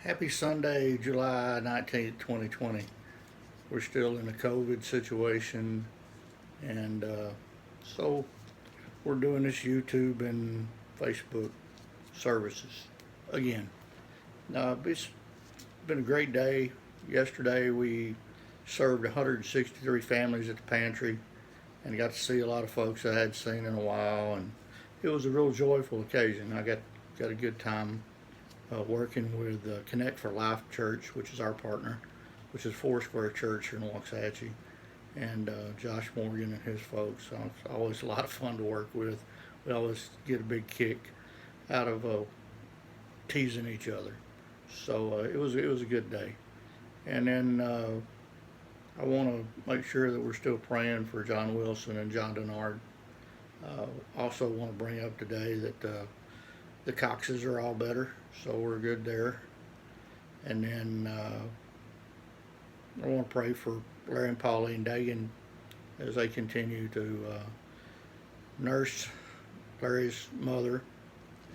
Happy Sunday, July 19th, 2020. We're still in a COVID situation, and so we're doing this YouTube and Facebook services again. It's been a great day. Yesterday, we served 163 families at the pantry and got to see a lot of folks I hadn't seen in a while, and it was a real joyful occasion. I got a good time working with Connect for Life Church, which is our partner, which is Foursquare Church here in Waxahachie, and Josh Morgan and his folks. It's always a lot of fun to work with. We always get a big kick out of teasing each other. So it was a good day. And then I want to make sure that we're still praying for John Wilson and John Denard. Also want to bring up today that the Coxes are all better, so we're good there. And then I want to pray for Larry and Pauline Dagan as they continue to nurse Larry's mother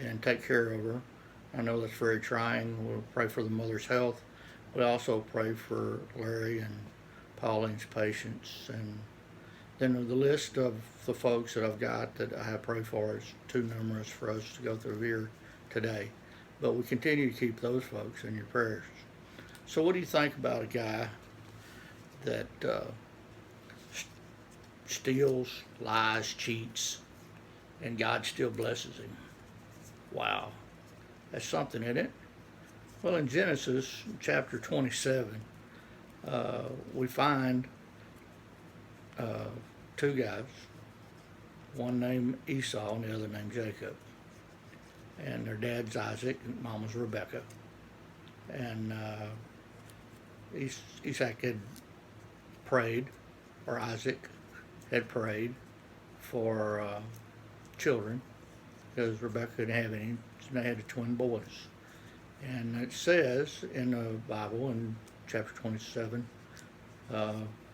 and take care of her. I know that's very trying. We'll pray for the mother's health. We also pray for Larry and Pauline's patients. And then the list of the folks that I've got that I have prayed for is too numerous for us to go through here today. But we continue to keep those folks in your prayers. So what do you think about a guy that steals, lies, cheats, and God still blesses him? Wow. That's something, isn't it? Well, in Genesis chapter 27, we find two guys, one named Esau and the other named Jacob. And their dad's Isaac and mama's Rebecca. And Isaac had prayed, or Isaac had prayed for children because Rebecca couldn't have any. So they had the twin boys. And it says in the Bible in chapter 27,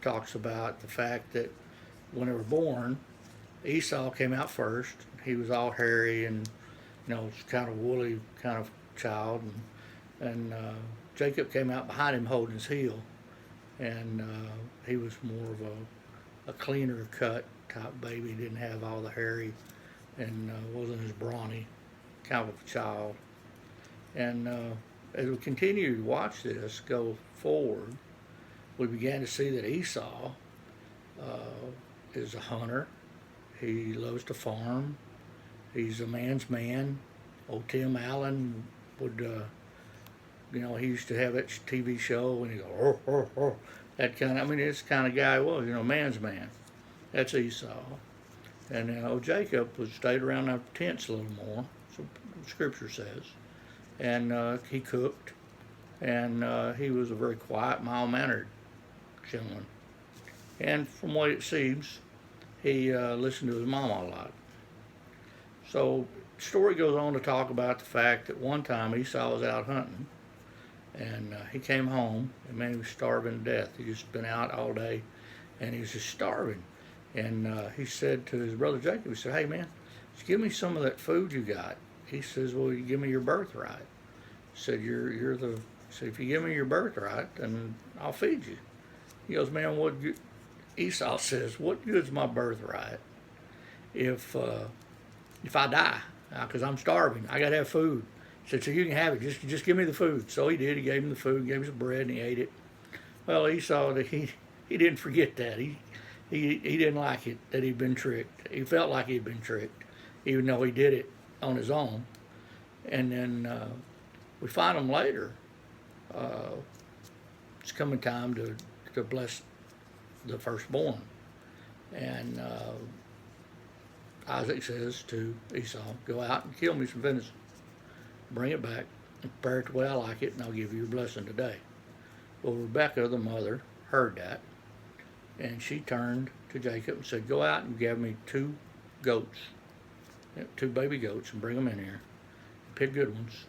talks about the fact that when they were born, Esau came out first. He was all hairy and kind of woolly kind of child, and Jacob came out behind him holding his heel, and he was more of a cleaner cut type baby. He didn't have all the hairy and wasn't as brawny kind of a child. And as we continue to watch this go forward, we began to see that Esau is a hunter. He loves to farm. He's a man's man. Old Tim Allen would, he used to have that TV show and he'd go, oh, oh, oh. That kind of, it's the kind of guy he was, man's man. That's Esau. And Jacob stayed around our tents a little more, so Scripture says. And he cooked, and he was a very quiet, mild-mannered gentleman. And from what it seems, he listened to his mama a lot. So the story goes on to talk about the fact that one time Esau was out hunting, and he came home, and man, he was starving to death. He'd just been out all day, and he was just starving. And he said to his brother Jacob, he said, hey man, just give me some of that food you got. He says, well, you give me your birthright. He said, he said, if you give me your birthright, then I'll feed you. He goes, man, Esau says, what good's my birthright if I die? Because I'm starving. I got to have food. He said, so you can have it. Just give me the food. So he did. He gave him the food, gave him some bread, and he ate it. Well, Esau, he didn't forget that. He didn't like it that he'd been tricked. He felt like he'd been tricked, even though he did it on his own. And then we find him later. It's coming time to bless the firstborn. And Isaac says to Esau, go out and kill me some venison. Bring it back and prepare it the way I like it, and I'll give you your blessing today. Well, Rebecca, the mother, heard that, and she turned to Jacob and said, go out and get me two goats, two baby goats, and bring them in here. Pick good ones.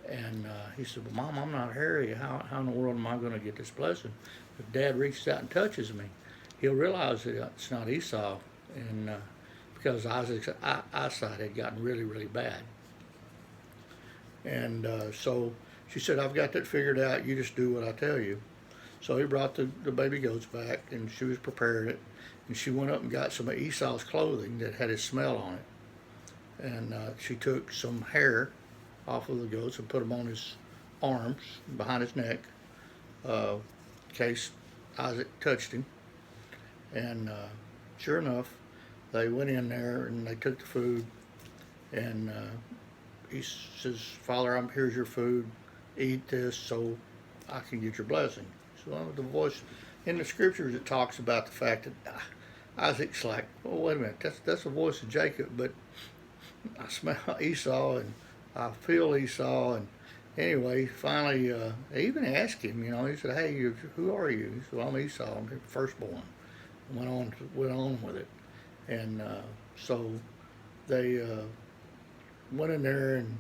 And he said, well, Mom, I'm not hairy. How in the world am I going to get this blessing? If Dad reaches out and touches me, he'll realize that it's not Esau, and because Isaac's eyesight had gotten really, really bad. And so She said, I've got that figured out. You just do what I tell you. So he brought the baby goats back, and she was preparing it. And she went up and got some of Esau's clothing that had his smell on it. And she took some hair off of the goats and put them on his arms, behind his neck, in case Isaac touched him. And sure enough, they went in there and they took the food. And he says, Father, here's your food. Eat this so I can get your blessing. So the voice in the scriptures, it talks about the fact that Isaac's like, oh, wait a minute, that's the voice of Jacob, but I smell Esau and I feel Esau. And anyway, finally, they even asked him, he said, hey, who are you? He said, well, I'm Esau, I'm the firstborn. Went on with it. And so they went in there and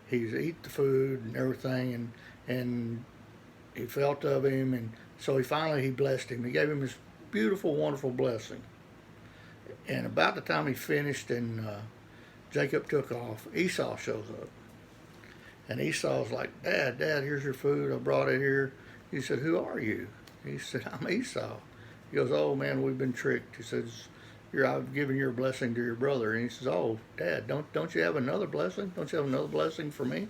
he's eat the food and everything, and he felt of him, and so he blessed him. He gave him this beautiful, wonderful blessing. And about the time he finished and Jacob took off, Esau shows up. And Esau's like, Dad, here's your food. I brought it here. He said, who are you? He said, I'm Esau. He goes, oh, man, we've been tricked. He says, I've given your blessing to your brother. And he says, oh, Dad, don't you have another blessing? Don't you have another blessing for me?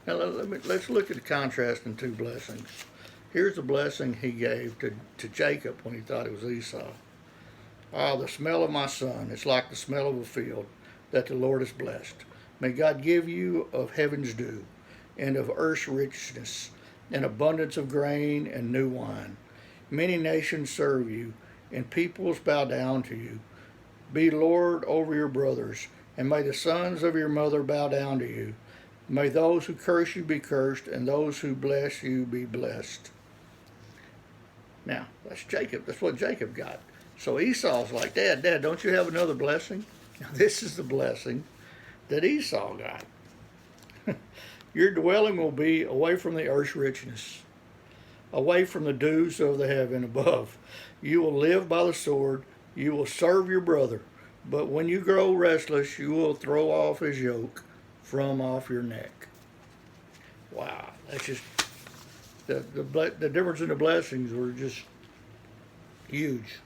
Now, let's look at the contrast in two blessings. Here's the blessing he gave to Jacob when he thought it was Esau. Oh, the smell of my son, it's like the smell of a field that the Lord has blessed. May God give you of heaven's dew and of earth's richness, and abundance of grain and new wine. Many nations serve you, and peoples bow down to you. Be Lord over your brothers, and may the sons of your mother bow down to you. May those who curse you be cursed, and those who bless you be blessed. Now, that's Jacob. That's what Jacob got. So Esau's like, Dad, don't you have another blessing? Now, this is the blessing that Esau got. Your dwelling will be away from the earth's richness, away from the dews of the heaven above. You will live by the sword. You will serve your brother. But when you grow restless, you will throw off his yoke from off your neck. Wow, that's just the difference in the blessings were just huge.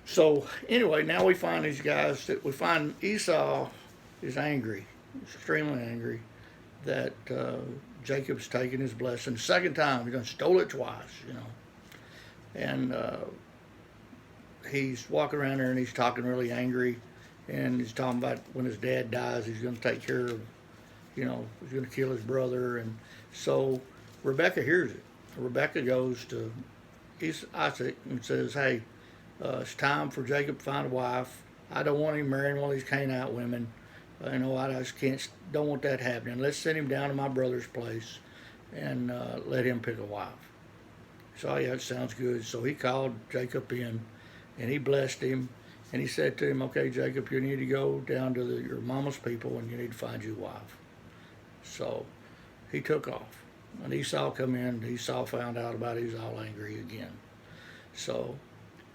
So anyway, now we find these guys that we find Esau is angry, extremely angry that Jacob's taken his blessing. The second time, he's done stole it twice, and he's walking around there and he's talking really angry. And he's talking about when his dad dies, he's going to take care of, he's going to kill his brother. And so Rebekah hears it. Rebekah goes to Isaac and says, hey, it's time for Jacob to find a wife. I don't want him marrying one of these Canaanite women. I just don't want that happening. Let's send him down to my brother's place and let him pick a wife. So, yeah, it sounds good. So he called Jacob in and he blessed him. And he said to him, okay, Jacob, you need to go down to your mama's people and you need to find you a wife. So he took off. When Esau come in, Esau found out about it. He was all angry again. So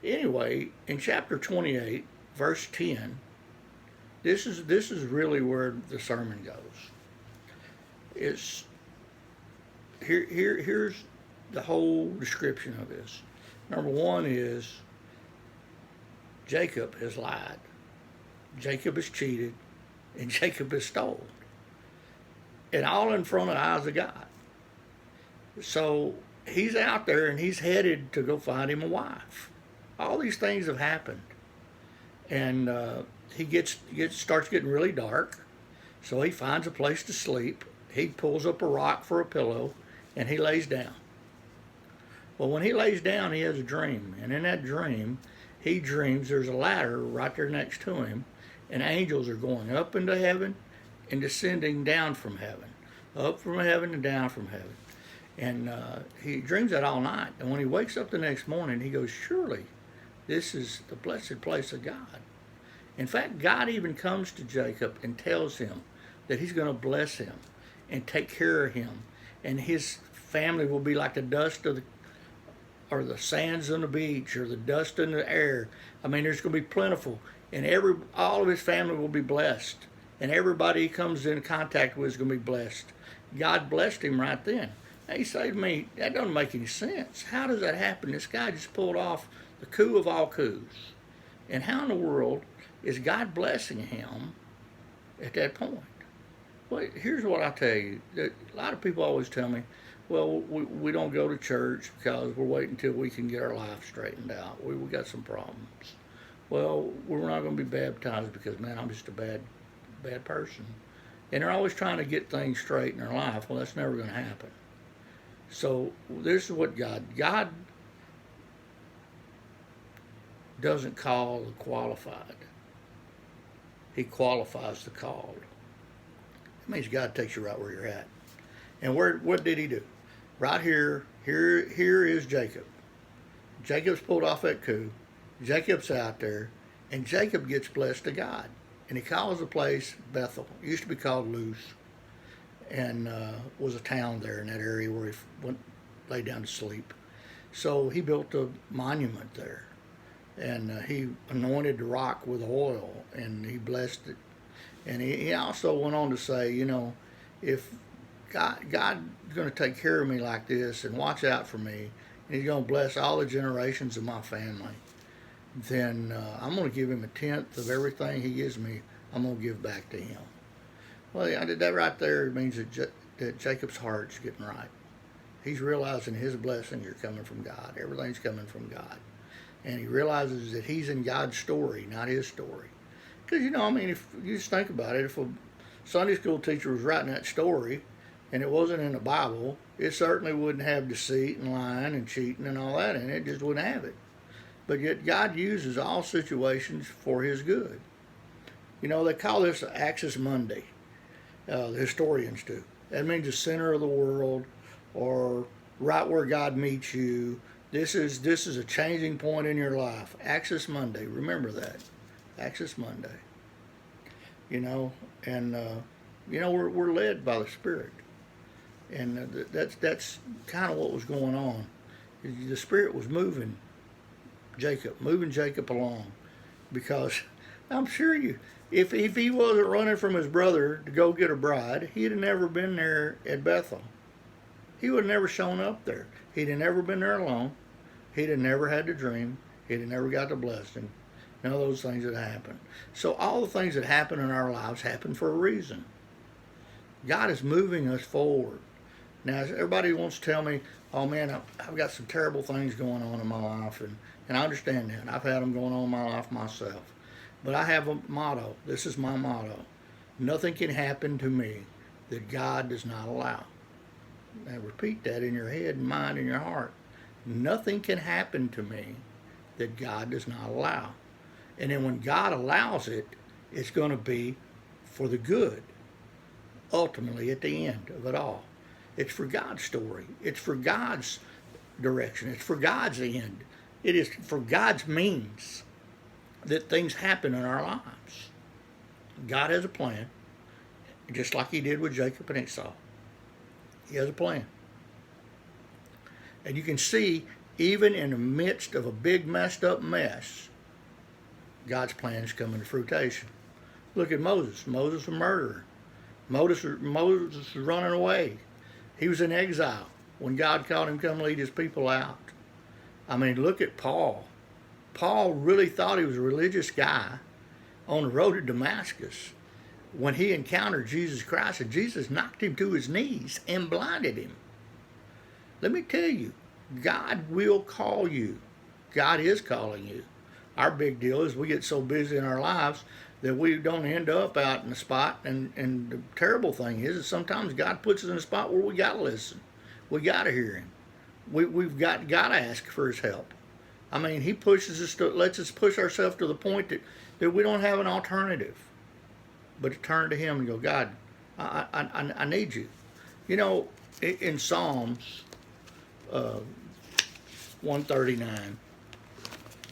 anyway, in chapter 28, verse 10, this is really where the sermon goes. It's here's the whole description of this. Number one is Jacob has lied, Jacob has cheated, and Jacob has stolen. And all in front of the eyes of God. So he's out there and he's headed to go find him a wife. All these things have happened. And he starts getting really dark. So he finds a place to sleep. He pulls up a rock for a pillow and he lays down. Well, when he lays down, he has a dream. And in that dream, he dreams there's a ladder right there next to him, and angels are going up into heaven and descending down from heaven, up from heaven and down from heaven. And he dreams that all night. And when he wakes up the next morning, he goes, surely this is the blessed place of God. In fact, God even comes to Jacob and tells him that he's going to bless him and take care of him. And his family will be like the dust of or the sands on the beach, or the dust in the air. I mean, there's going to be plentiful, and all of his family will be blessed, and everybody he comes in contact with is going to be blessed. God blessed him right then. Now you say to me, that doesn't make any sense. How does that happen? This guy just pulled off the coup of all coups. And how in the world is God blessing him at that point? Well, here's what I tell you. A lot of people always tell me, well, we don't go to church because we're waiting until we can get our life straightened out. We got some problems. Well, we're not going to be baptized because, man, I'm just a bad person. And they're always trying to get things straight in their life. Well, that's never going to happen. So this is what God doesn't call the qualified. He qualifies the called. It means God takes you right where you're at. And what did he do? Right here is Jacob. Jacob's pulled off that coup. Jacob's out there, and Jacob gets blessed to God. And he calls the place Bethel. It used to be called Luz, and was a town there in that area where he lay down to sleep. So he built a monument there, and he anointed the rock with oil, and he blessed it. And he also went on to say, you know, if God's going to take care of me like this and watch out for me, and he's going to bless all the generations of my family, then I'm going to give him 1/10 of everything he gives me. I'm going to give back to him. Well, yeah, that right there means that Jacob's heart's getting right. He's realizing his blessings are coming from God. Everything's coming from God. And he realizes that he's in God's story, not his story. Because, you know, I mean, if you just think about it, if a Sunday school teacher was writing that story and it wasn't in the Bible, it certainly wouldn't have deceit and lying and cheating and all that in it. It just wouldn't have it. But yet God uses all situations for his good. You know, they call this Axis Mundi. The historians do. That means the center of the world, or right where God meets you. This is a changing point in your life. Axis Mundi. Remember that. Axis Mundi. You know, and you know, we're led by the Spirit, and that's kind of what was going on. The Spirit was moving Jacob along, because I'm sure if he wasn't running from his brother to go get a bride, he'd have never been there at Bethel. He would have never shown up there. He'd have never been there alone. He'd have never had the dream. He'd have never got the blessing. None of those things that happened. So all the things that happen in our lives happen for a reason. God is moving us forward. Now, everybody wants to tell me, oh man, I've got some terrible things going on in my life, and I understand that. I've had them going on in my life myself. But I have a motto. This is my motto. Nothing can happen to me that God does not allow. Now repeat that in your head and mind and your heart. Nothing can happen to me that God does not allow. And then when God allows it, it's going to be for the good, ultimately at the end of it all. It's for God's story. It's for God's direction. It's for God's end. It is for God's means that things happen in our lives. God has a plan, just like he did with Jacob and Esau. He has a plan. And you can see, even in the midst of a big messed up mess, God's plan is coming to fruition. Look at Moses. Moses was a murderer. Moses was running away. He was in exile when God called him to come lead his people out. I mean, look at Paul. Paul really thought he was a religious guy on the road to Damascus when he encountered Jesus Christ, and Jesus knocked him to his knees and blinded him. Let me tell you, God will call you. God is calling you. Our big deal is we get so busy in our lives that we don't end up out in the spot, and the terrible thing is that sometimes God puts us in a spot where we got to listen. We got to hear him. We've got to ask for his help. I mean, he pushes us lets us push ourselves to the point that we don't have an alternative but to turn to him and go, God, I need you. You know, in Psalms 139,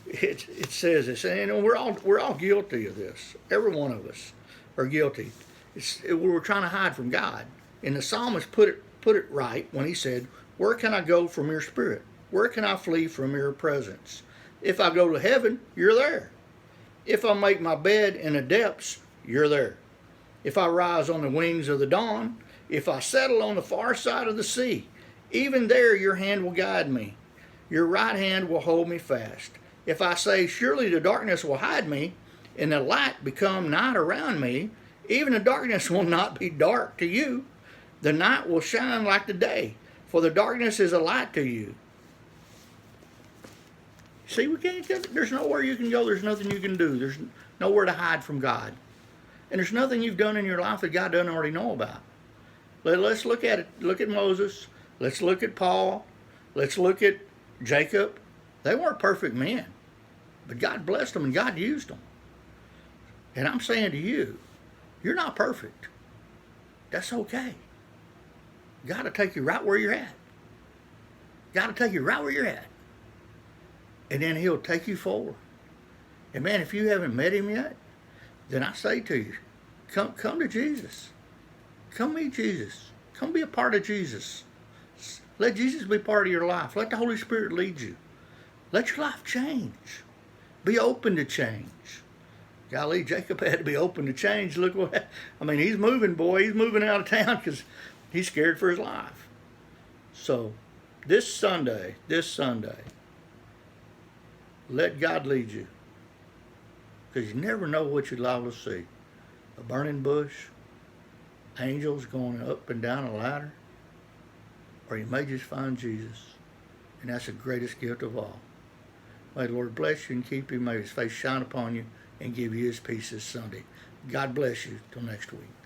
it says this, and we're all guilty of this. Every one of us are guilty. We're trying to hide from God. And the psalmist put it right when he said, "Where can I go from your spirit? Where can I flee from your presence? If I go to heaven, you're there. If I make my bed in the depths, you're there. If I rise on the wings of the dawn, If I settle on the far side of the sea, even there your hand will guide me. Your right hand will hold me fast. If I say, surely the darkness will hide me, and the light become night around me, even the darkness will not be dark to you. The night will shine like the day, for the darkness is a light to you. See, there's nowhere you can go. There's nothing you can do. There's nowhere to hide from God. And there's nothing you've done in your life that God doesn't already know about. Let's look at it. Look at Moses. Let's look at Paul. Let's look at Jacob. They weren't perfect men, but God blessed them and God used them. And I'm saying to you, you're not perfect. That's okay. God will take you right where you're at. God will take you right where you're at. And then He'll take you forward. And man, if you haven't met Him yet, then I say to you, come to Jesus. Come meet Jesus. Come be a part of Jesus. Let Jesus be part of your life. Let the Holy Spirit lead you. Let your life change. Be open to change. Golly, Jacob had to be open to change. Look what, he's moving, boy. He's moving out of town because he's scared for his life. So, this Sunday, let God lead you. Because you never know what you're liable to see. A burning bush, angels going up and down a ladder, or you may just find Jesus. And that's the greatest gift of all. May the Lord bless you and keep you. May His face shine upon you and give you His peace this Sunday. God bless you. Till next week.